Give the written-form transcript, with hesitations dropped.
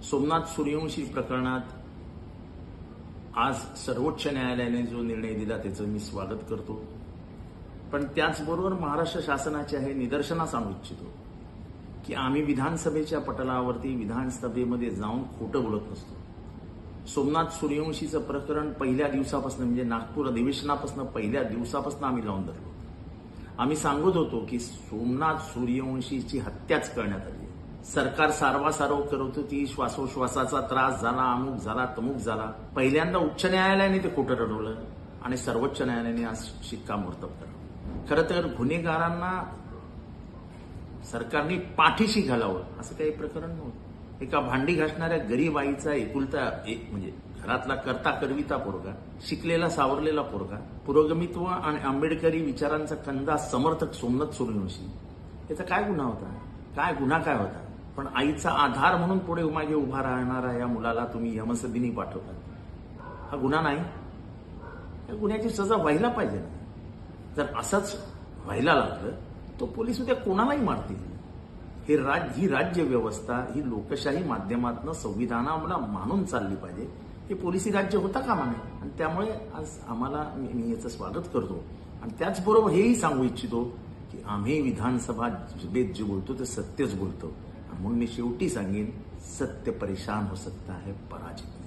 सोमनाथ सूर्यवंशी प्रकरणात आज सर्वोच्च न्यायालयाने जो निर्णय दिला त्याचं मी स्वागत करतो. पण त्याचबरोबर महाराष्ट्र शासनाचे हे निदर्शनास आणू इच्छितो की आम्ही विधानसभेच्या पटलावरती विधानसभेमध्ये जाऊन खोटं बोलत नसतो. सोमनाथ सूर्यवंशीचं प्रकरण पहिल्या दिवसापासून म्हणजे नागपूर अधिवेशनापासून पहिल्या दिवसापासून आम्ही लावून धरलो. आम्ही सांगत होतो की सोमनाथ सूर्यवंशीची हत्याच करण्यात आली. सरकार सारवासारव करत होती, श्वासोश्वासाचा त्रास झाला, अमुक झाला, तमुक झाला. पहिल्यांदा उच्च न्यायालयाने ते खोटं ठरवलं आणि सर्वोच्च न्यायालयाने आज शिक्कामोर्तब करावं. खरं तर गुन्हेगारांना सरकारने पाठीशी घालावं असं काही प्रकरण नव्हतं. एका भांडी घासणाऱ्या गरीब आईचा एकुलता एक म्हणजे घरातला करता करविता पोरगा, शिकलेला सावरलेला पोरगा, पुरोगमित्व आणि आंबेडकरी विचारांचा कंदा समर्थक सोमनाथ सूर्यवंशी याचा काय गुन्हा होता? काय होता? पण आईचा आधार म्हणून पुढे मागे उभा राहणारा या मुलाला तुम्ही यमसदनी पाठवता. हा गुन्हा नाही. या गुन्ह्याची सजा व्हायला पाहिजे ना. जर असंच व्हायला लागलं तो पोलीस उद्या कोणालाही मारतील. ही राज्य व्यवस्था ही लोकशाही माध्यमातून संविधानाला मानून चालली पाहिजे. हे पोलिसी राज्य होता कामा नये. आणि त्यामुळे आज आम्हाला मी याचं स्वागत करतो. आणि त्याचबरोबर हेही सांगू इच्छितो की आम्ही विधानसभा सभेत जे बोलतो ते सत्यच बोलतो. म्हणून मी शेवटी सांगेन, सत्य परेशान हो सकता है, पराजित